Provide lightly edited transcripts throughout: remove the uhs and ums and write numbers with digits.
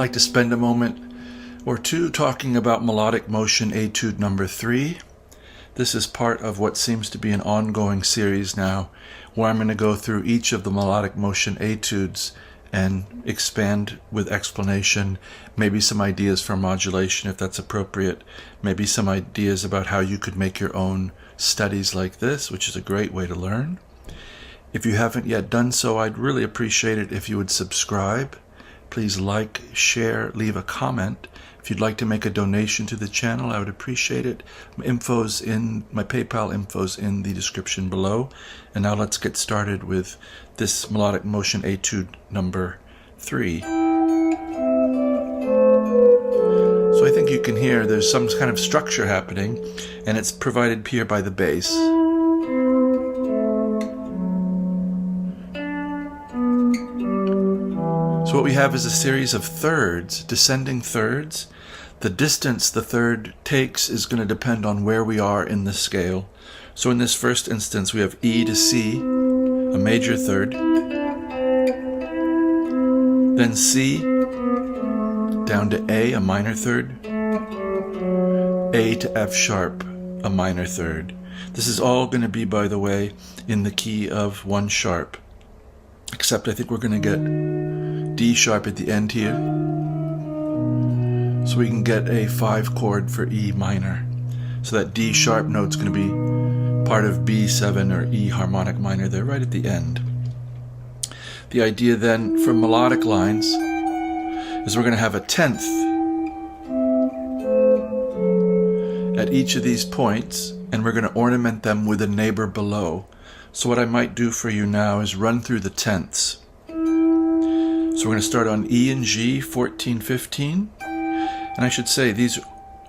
like to spend a moment or two talking about melodic motion etude number 3. This is part of what seems to be an ongoing series now, where I'm going to go through each of the melodic motion etudes and expand with explanation, maybe some ideas for modulation if that's appropriate, maybe some ideas about how you could make your own studies like this, which is a great way to learn. If you haven't yet done so, I'd really appreciate it if you would subscribe. Please like, share, leave a comment. If you'd like to make a donation to the channel, I would appreciate it. My PayPal info's in the description below. And now let's get started with this melodic motion etude number 3. So I think you can hear there's some kind of structure happening, and it's provided here by the bass. So what we have is a series of thirds, descending thirds. The distance the third takes is going to depend on where we are in the scale. So in this first instance, we have E to C, a major third, then C, down to A, a minor third, A to F sharp, a minor third. This is all going to be, by the way, in the key of 1 sharp, except I think we're going to get D sharp at the end here, so we can get a 5 chord for E minor. So that D sharp note's going to be part of B7 or E harmonic minor there right at the end. The idea then for melodic lines is we're going to have a 10th at each of these points, and we're going to ornament them with a neighbor below. So what I might do for you now is run through the tenths. So we're going to start on E and G, 14, 15. And I should say these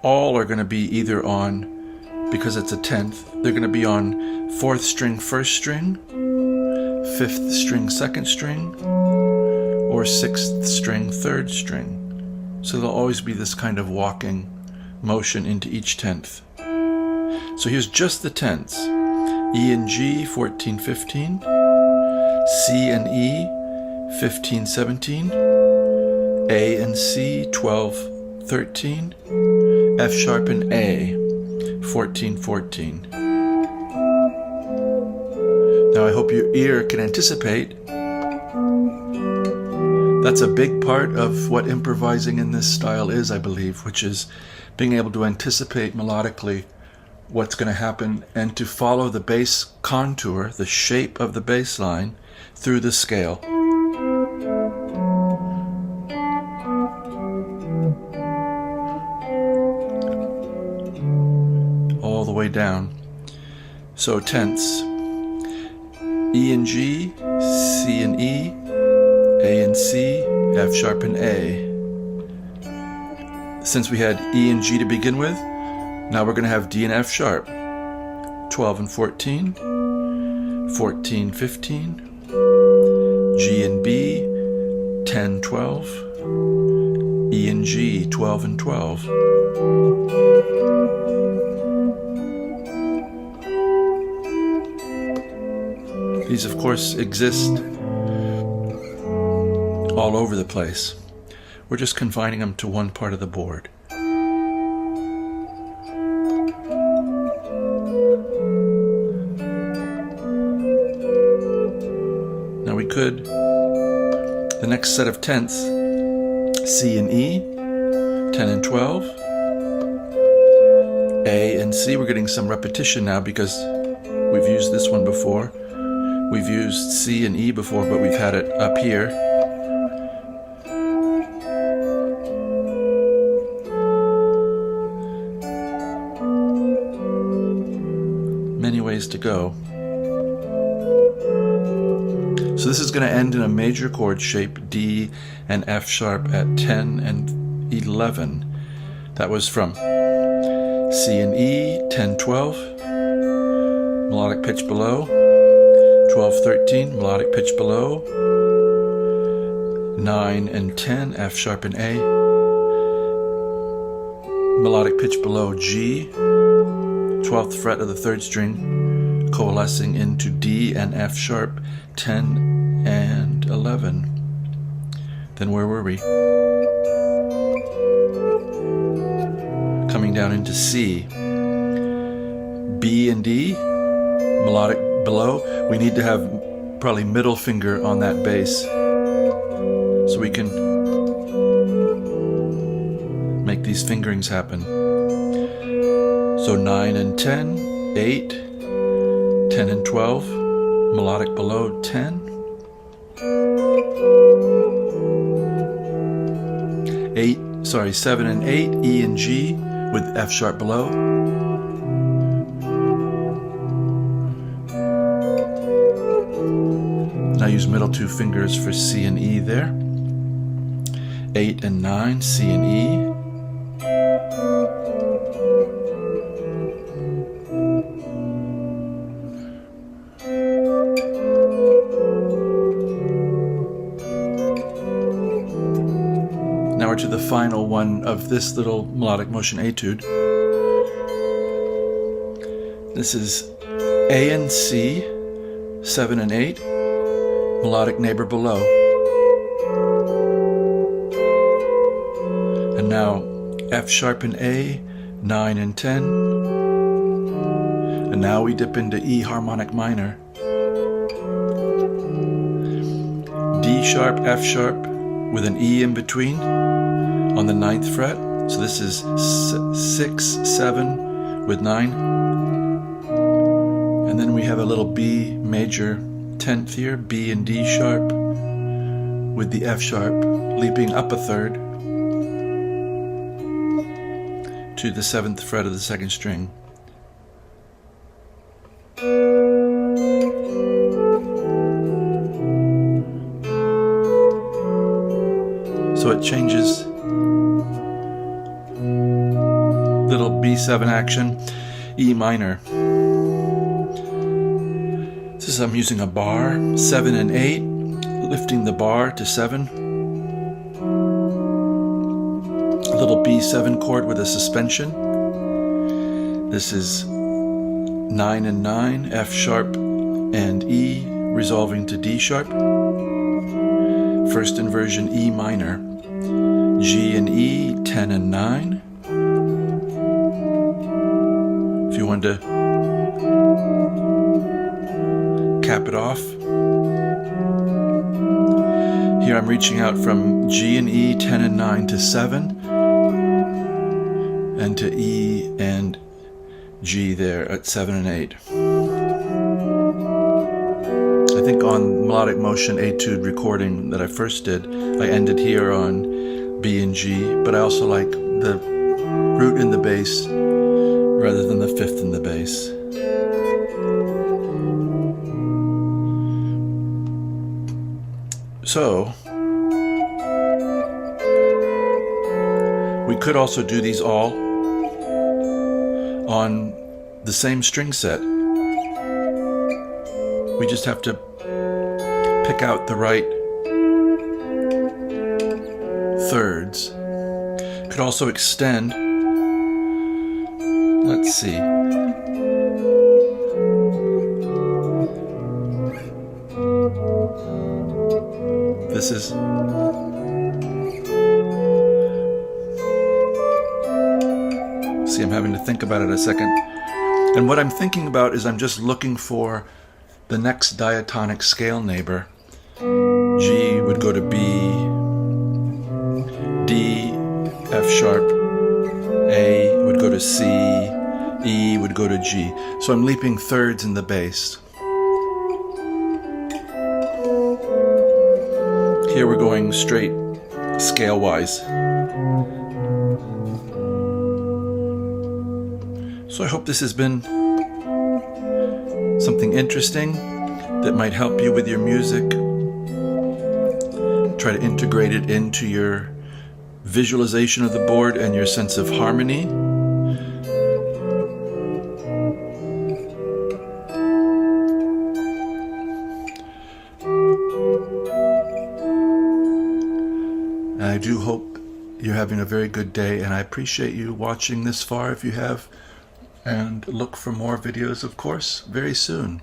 all are going to be either on, because it's a 10th, they're going to be on 4th string, 1st string, 5th string, 2nd string, or 6th string, 3rd string. So there'll always be this kind of walking motion into each 10th. So here's just the tenths. E and G, 14, 15. C and E, 15, 17, A and C, 12, 13, F sharp and A, 14, 14. Now I hope your ear can anticipate. That's a big part of what improvising in this style is, I believe, which is being able to anticipate melodically what's going to happen and to follow the bass contour, the shape of the bass line, through the scale. All the way down. So tenths. E and G, C and E, A and C, F sharp and A. Since we had E and G to begin with, now we're going to have D and F sharp. 12 and 14, 14, 15, G and B, 10, 12, E and G, 12 and 12. These, of course, exist all over the place. We're just confining them to one part of the board. Now we could, the next set of tenths, C and E, 10 and 12, A and C. We're getting some repetition now because we've used this one before. We've used C and E before, but we've had it up here. Many ways to go. So this is going to end in a major chord shape, D and F sharp at 10 and 11. That was from C and E, 10, 12, melodic pitch below, 12, 13, melodic pitch below, 9 and 10, F sharp and A, melodic pitch below G, 12th fret of the 3rd string, coalescing into D and F sharp, 10 and 11. Then where were we? coming down into C. B and D, melodic below. We need to have probably middle finger on that bass so we can make these fingerings happen. So 9 and 10, 8, 10 and 12, melodic below 10. 7 and 8, E and G with F sharp below. Now use middle two fingers for C and E there. 8 and 9, C and E. Now we're to the final one of this little melodic motion etude. This is A and C, 7 and 8, melodic neighbor below. And now F sharp and A, 9 and 10. And now we dip into E harmonic minor. D sharp, F sharp with an E in between on the 9th fret. So this is 6, 7 with 9. And then we have a little B major 10th here, B and D sharp with the F sharp leaping up a third to the 7th fret of the 2nd string. So it changes, little B7 action, E minor. This is, I'm using a bar, 7 and 8, lifting the bar to 7. A little B7 chord with a suspension. This is 9 and 9, F sharp and E, resolving to D sharp. First inversion E minor. G and E, 10 and 9. If you want to cap it off. Here I'm reaching out from G and E, 10 and 9 to 7, and to E and G there at 7 and 8. I think on Melodic Motion Etude recording that I first did, I ended here on B and G, but I also like the root in the bass rather than the 5th in the bass. So, we could also do these all on the same string set. We just have to pick out the right thirds. Could also extend. Let's see. This is see, I'm having to think about it a second. And what I'm thinking about is I'm just looking for the next diatonic scale neighbor. G would go to B, D, F sharp, A would go to C, E would go to G. So I'm leaping thirds in the bass. Here we're going straight scale-wise. So I hope this has been something interesting that might help you with your music. Try to integrate it into your visualization of the board and your sense of harmony. And I do hope you're having a very good day, and I appreciate you watching this far if you have. And look for more videos, of course, very soon.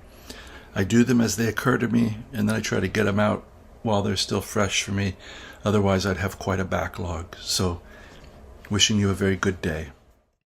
I do them as they occur to me, and then I try to get them out while they're still fresh for me. Otherwise, I'd have quite a backlog. So, wishing you a very good day.